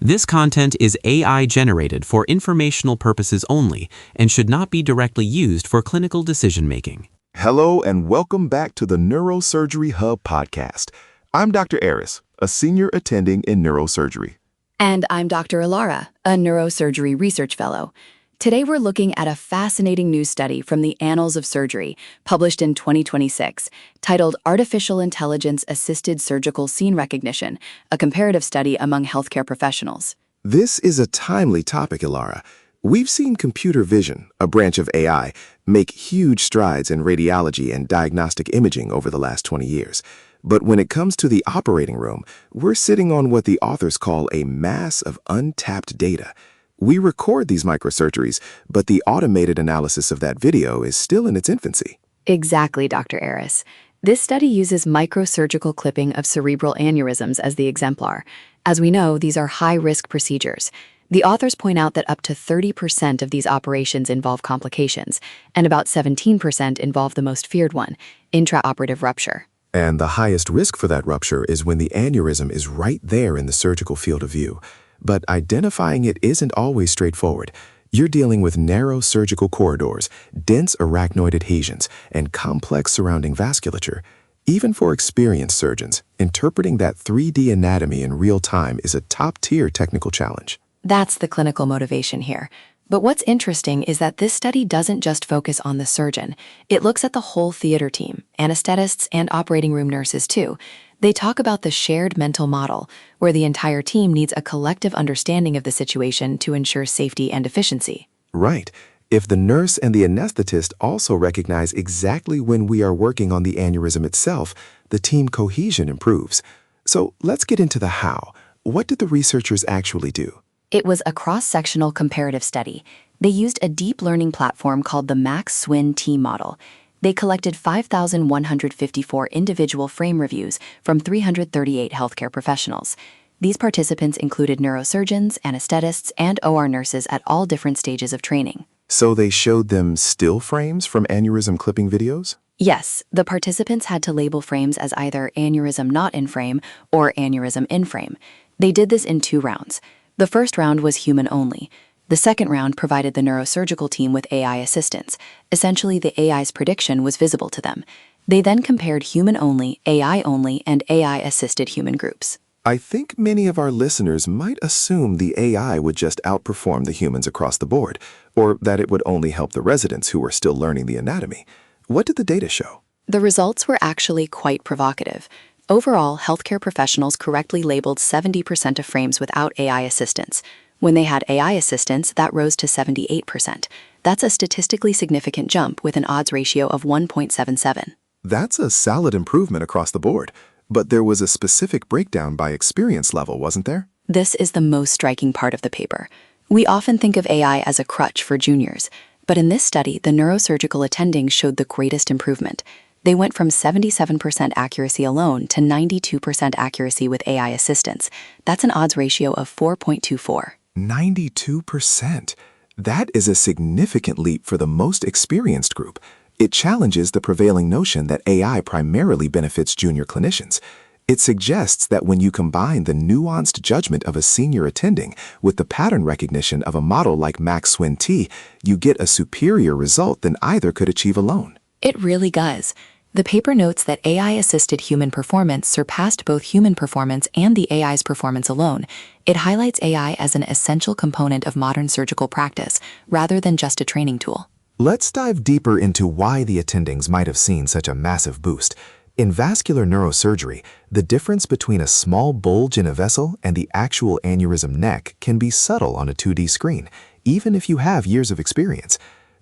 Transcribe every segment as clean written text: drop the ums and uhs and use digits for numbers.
This content is AI generated for informational purposes only and should not be directly used for clinical decision-making. Hello and welcome back to the Neurosurgery Hub podcast. I'm Dr. Aris, a senior attending in neurosurgery. And I'm Dr. Ilara, a neurosurgery research fellow. Today we're looking at a fascinating new study from the Annals of Surgery, published in 2026, titled Artificial Intelligence-Assisted Surgical Scene Recognition, a comparative study among healthcare professionals. This is a timely topic, Ilara. We've seen computer vision, a branch of AI, make huge strides in radiology and diagnostic imaging over the last 20 years. But when it comes to the operating room, we're sitting on what the authors call a mass of untapped data. We record these microsurgeries, but the automated analysis of that video is still in its infancy. Exactly, Dr. Aris. This study uses microsurgical clipping of cerebral aneurysms as the exemplar. As we know, these are high-risk procedures. The authors point out that up to 30% of these operations involve complications, and about 17% involve the most feared one, intraoperative rupture. And the highest risk for that rupture is when the aneurysm is right there in the surgical field of view. But identifying it isn't always straightforward. You're dealing with narrow surgical corridors, dense arachnoid adhesions, and complex surrounding vasculature. Even for experienced surgeons, interpreting that 3D anatomy in real time is a top-tier technical challenge. That's the clinical motivation here. But what's interesting is that this study doesn't just focus on the surgeon. It looks at the whole theater team, anesthetists and operating room nurses too. They talk about the shared mental model, where the entire team needs a collective understanding of the situation to ensure safety and efficiency. Right. If the nurse and the anesthetist also recognize exactly when we are working on the aneurysm itself, the team cohesion improves. So let's get into the how. What did the researchers actually do? It was a cross-sectional comparative study. They used a deep learning platform called the Max-Swin-T model. They collected 5,154 individual frame reviews from 338 healthcare professionals. These participants included neurosurgeons, anesthetists, and OR nurses at all different stages of training. So they showed them still frames from aneurysm clipping videos? Yes, the participants had to label frames as either aneurysm not in frame or aneurysm in frame. They did this in 2 rounds. The first round was human only. The second round provided the neurosurgical team with AI assistance. Essentially, the AI's prediction was visible to them. They then compared human-only, AI-only, and AI-assisted human groups. I think many of our listeners might assume the AI would just outperform the humans across the board, or that it would only help the residents who were still learning the anatomy. What did the data show? The results were actually quite provocative. Overall, healthcare professionals correctly labeled 70% of frames without AI assistance. When they had AI assistance, that rose to 78%. That's a statistically significant jump with an odds ratio of 1.77. That's a solid improvement across the board. But there was a specific breakdown by experience level, wasn't there? This is the most striking part of the paper. We often think of AI as a crutch for juniors, but in this study, the neurosurgical attendings showed the greatest improvement. They went from 77% accuracy alone to 92% accuracy with AI assistance. That's an odds ratio of 4.24. 92%. That is a significant leap for the most experienced group. It challenges the prevailing notion that AI primarily benefits junior clinicians. It suggests that when you combine the nuanced judgment of a senior attending with the pattern recognition of a model like Max-Swin-T, you get a superior result than either could achieve alone. It really does. The paper notes that AI-assisted human performance surpassed both human performance and the AI's performance alone. It highlights AI as an essential component of modern surgical practice, rather than just a training tool. Let's dive deeper into why the attendings might have seen such a massive boost. In vascular neurosurgery, the difference between a small bulge in a vessel and the actual aneurysm neck can be subtle on a 2D screen, even if you have years of experience.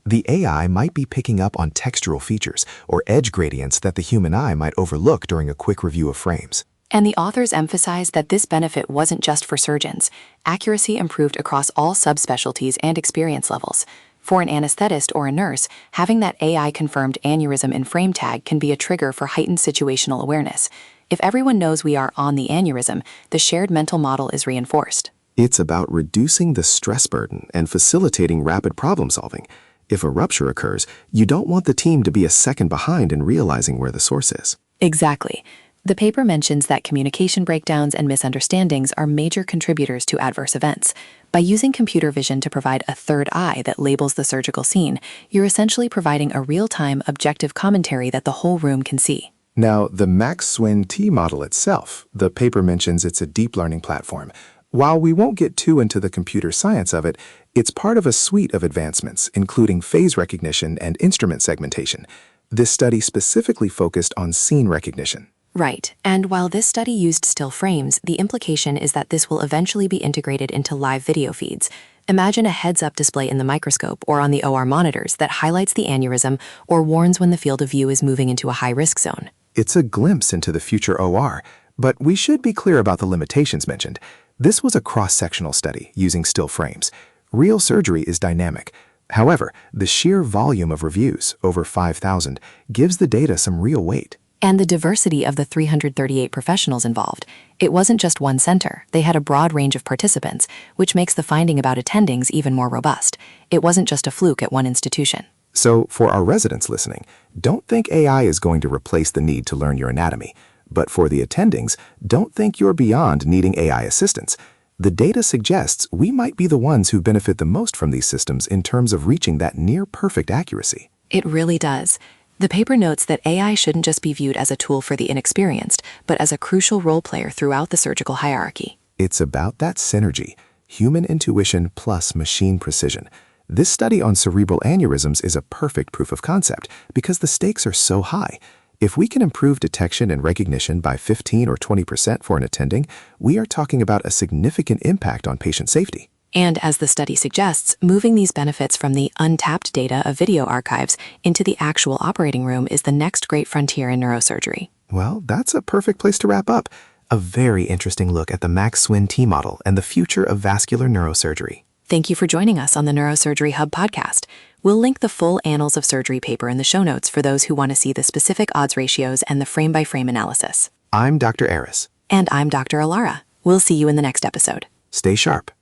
The AI might be picking up on textural features or edge gradients that the human eye might overlook during a quick review of frames. And the authors emphasize that this benefit wasn't just for surgeons. Accuracy improved across all subspecialties and experience levels. For an anesthetist or a nurse, having that AI-confirmed aneurysm in frame tag can be a trigger for heightened situational awareness. If everyone knows we are on the aneurysm, the shared mental model is reinforced. It's about reducing the stress burden and facilitating rapid problem solving. If a rupture occurs, you don't want the team to be a second behind in realizing where the source is. Exactly. The paper mentions that communication breakdowns and misunderstandings are major contributors to adverse events. By using computer vision to provide a third eye that labels the surgical scene, you're essentially providing a real-time, objective commentary that the whole room can see. Now, the Max-Swin-T model itself, the paper mentions it's a deep learning platform. While we won't get too into the computer science of it, it's part of a suite of advancements, including phase recognition and instrument segmentation. This study specifically focused on scene recognition. Right, and while this study used still frames, the implication is that this will eventually be integrated into live video feeds. Imagine a heads-up display in the microscope or on the OR monitors that highlights the aneurysm or warns when the field of view is moving into a high-risk zone. It's a glimpse into the future OR, but we should be clear about the limitations mentioned. This was a cross-sectional study using still frames. Real surgery is dynamic. However, the sheer volume of reviews, over 5,000, gives the data some real weight. And the diversity of the 338 professionals involved. It wasn't just one center. They had a broad range of participants, which makes the finding about attendings even more robust. It wasn't just a fluke at one institution. So, for our residents listening, don't think AI is going to replace the need to learn your anatomy. But for the attendings, don't think you're beyond needing AI assistance. The data suggests we might be the ones who benefit the most from these systems in terms of reaching that near-perfect accuracy. It really does. The paper notes that AI shouldn't just be viewed as a tool for the inexperienced, but as a crucial role player throughout the surgical hierarchy. It's about that synergy, human intuition plus machine precision. This study on cerebral aneurysms is a perfect proof of concept because the stakes are so high. If we can improve detection and recognition by 15 or 20% for an attending, we are talking about a significant impact on patient safety. And as the study suggests, moving these benefits from the untapped data of video archives into the actual operating room is the next great frontier in neurosurgery. Well, that's a perfect place to wrap up. A very interesting look at the Max-Swin-T model and the future of vascular neurosurgery. Thank you for joining us on the Neurosurgery Hub podcast. We'll link the full Annals of Surgery paper in the show notes for those who want to see the specific odds ratios and the frame-by-frame analysis. I'm Dr. Aris. And I'm Dr. Alara. We'll see you in the next episode. Stay sharp.